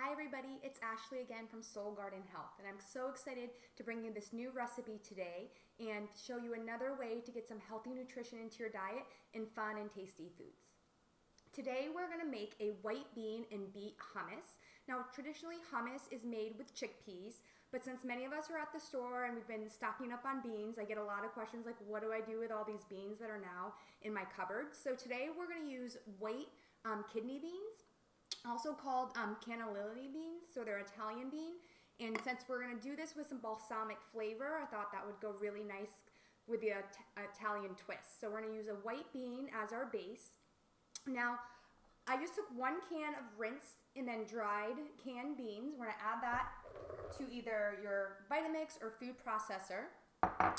Hi everybody, it's Ashley again from Soul Garden Health, and I'm so excited to bring you this new recipe today and show you another way to get some healthy nutrition into your diet in fun and tasty foods. Today we're going to make a white bean and beet hummus. Now traditionally hummus is made with chickpeas, but since many of us are at the store and we've been stocking up on beans, I get a lot of questions like what do I do with all these beans that are now in my cupboard. So today we're going to use white kidney beans, also called cannellini beans, so they're Italian bean. And since we're going to do this with some balsamic flavor, I thought that would go really nice with the Italian twist. So we're going to use a white bean as our base. Now, I just took 1 can of rinsed and then dried canned beans. We're going to add that to either your Vitamix or food processor.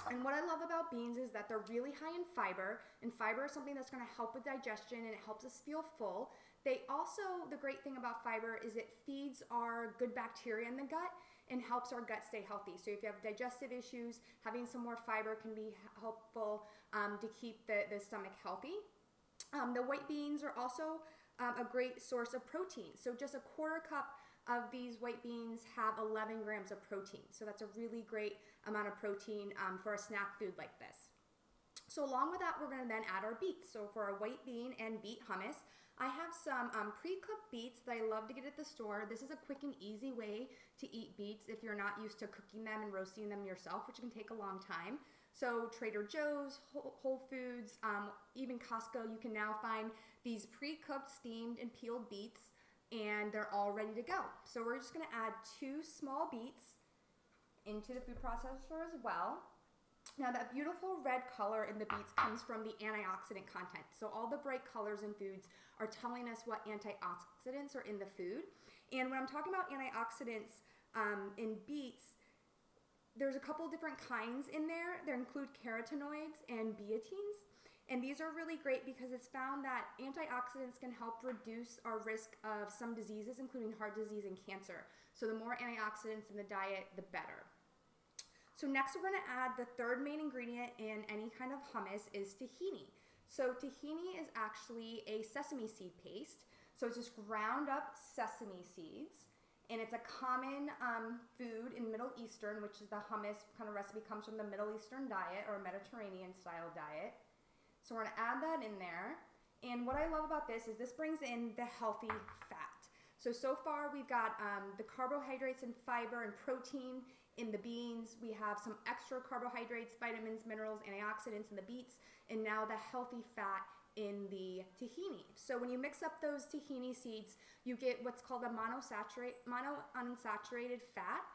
And what I love about beans is that they're really high in fiber, and fiber is something that's going to help with digestion and it helps us feel full. They also, the great thing about fiber is it feeds our good bacteria in the gut and helps our gut stay healthy. So if you have digestive issues, having some more fiber can be helpful to keep the stomach healthy. The white beans are also a great source of protein. So just a 1/4 cup of these white beans have 11 grams of protein. So that's a really great amount of protein for a snack food like this. So along with that, we're going to then add our beets. So for our white bean and beet hummus, I have some pre-cooked beets that I love to get at the store. This is a quick and easy way to eat beets if you're not used to cooking them and roasting them yourself, which can take a long time. So Trader Joe's, Whole Foods, even Costco, you can now find these pre-cooked, steamed, and peeled beets, and they're all ready to go. So we're just going to add 2 small beets into the food processor as well. Now that beautiful red color in the beets comes from the antioxidant content. So all the bright colors in foods are telling us what antioxidants are in the food. And when I'm talking about antioxidants in beets, there's a couple different kinds in there. There include carotenoids and biotines. And these are really great because it's found that antioxidants can help reduce our risk of some diseases, including heart disease and cancer. So the more antioxidants in the diet, the better. So next we're going to add the third main ingredient in any kind of hummus is tahini. So tahini is actually a sesame seed paste. So it's just ground up sesame seeds. And it's a common food in Middle Eastern, which is the hummus kind of recipe comes from the Middle Eastern diet or Mediterranean style diet. So we're going to add that in there. And what I love about this is this brings in the healthy fat. So far we've got the carbohydrates and fiber and protein in the beans. We have some extra carbohydrates, vitamins, minerals, antioxidants in the beets, and now the healthy fat in the tahini. So when you mix up those tahini seeds, you get what's called a monounsaturated fat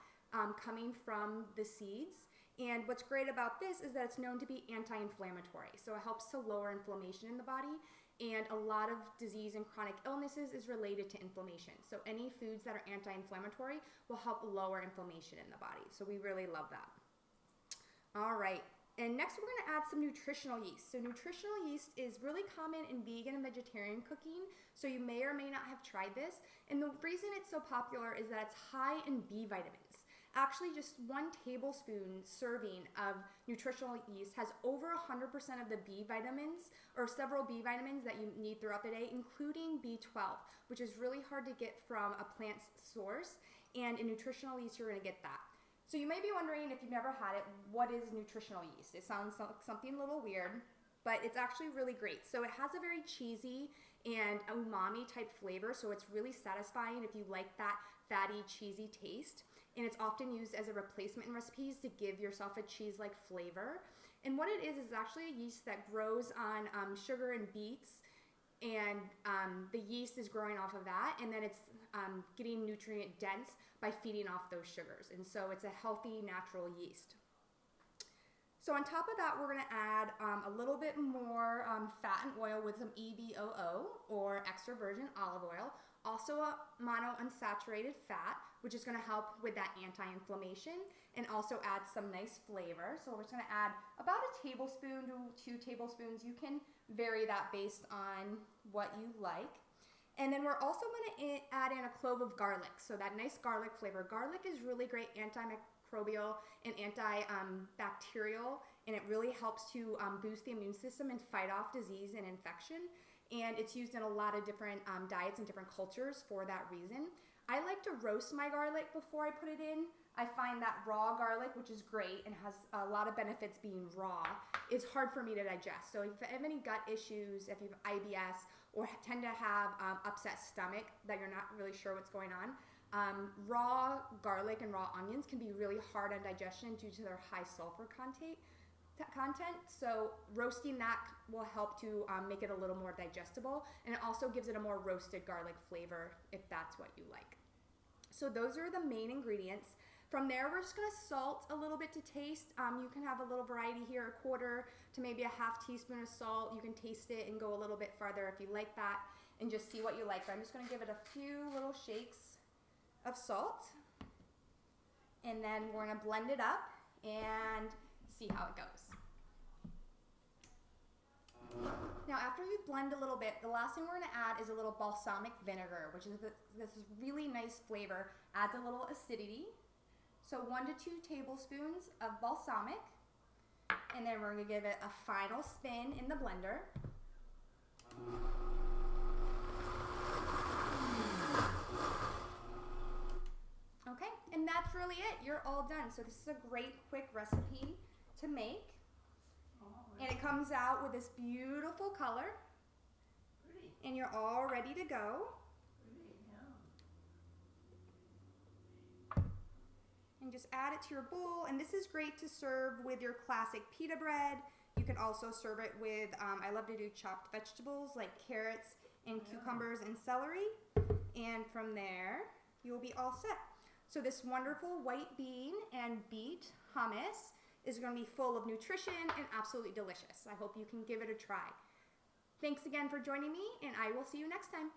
coming from the seeds. And what's great about this is that it's known to be anti-inflammatory. So it helps to lower inflammation in the body. And a lot of disease and chronic illnesses is related to inflammation. So any foods that are anti-inflammatory will help lower inflammation in the body. So we really love that. All right. And next we're going to add some nutritional yeast. So nutritional yeast is really common in vegan and vegetarian cooking. So you may or may not have tried this. And the reason it's so popular is that it's high in B vitamins. Actually, just 1 tablespoon serving of nutritional yeast has over 100% of the B vitamins or several B vitamins that you need throughout the day, including B12, which is really hard to get from a plant source. And in nutritional yeast, you're going to get that. So you may be wondering, if you've never had it, what is nutritional yeast? It sounds like something a little weird, but it's actually really great. So it has a very cheesy and umami type flavor, so it's really satisfying if you like that fatty, cheesy taste. And it's often used as a replacement in recipes to give yourself a cheese-like flavor. And what it is actually a yeast that grows on sugar and beets, and the yeast is growing off of that, and then it's getting nutrient dense by feeding off those sugars. And so it's a healthy, natural yeast. So on top of that, we're going to add a little bit more fat and oil with some EVOO or extra virgin olive oil. Also a monounsaturated fat, which is going to help with that anti-inflammation and also add some nice flavor. So we're just going to add about 1 tablespoon to 2 tablespoons. You can vary that based on what you like. And then we're also going to add in a clove of garlic. So that nice garlic flavor. Garlic is really great antimicrobial and antibacterial, and it really helps to boost the immune system and fight off disease and infection. And it's used in a lot of different diets and different cultures for that reason. I like to roast my garlic before I put it in. I find that raw garlic, which is great and has a lot of benefits being raw, is hard for me to digest. So if you have any gut issues, if you have IBS or tend to have upset stomach that you're not really sure what's going on, raw garlic and raw onions can be really hard on digestion due to their high sulfur content. So roasting that will help to make it a little more digestible, and it also gives it a more roasted garlic flavor if that's what you like. So those are the main ingredients. From there, we're just going to salt a little bit to taste. You can have a little variety here, a quarter to maybe a half teaspoon of salt. You can taste it and go a little bit farther if you like that, and just see what you like. But I'm just going to give it a few little shakes of salt, and then we're going to blend it up and see how it goes. Now, after you blend a little bit, the last thing we're going to add is a little balsamic vinegar, which is this really nice flavor, adds a little acidity. So 1 to 2 tablespoons of balsamic, and then we're going to give it a final spin in the blender. Okay, and that's really it. You're all done. So this is a great quick recipe to make. And it comes out with this beautiful color. And you're all ready to go. And just add it to your bowl. And this is great to serve with your classic pita bread. You can also serve it with, I love to do chopped vegetables like carrots and cucumbers and celery. And from there, you'll be all set. So this wonderful white bean and beet hummus is going to be full of nutrition and absolutely delicious. I hope you can give it a try. Thanks again for joining me, and I will see you next time.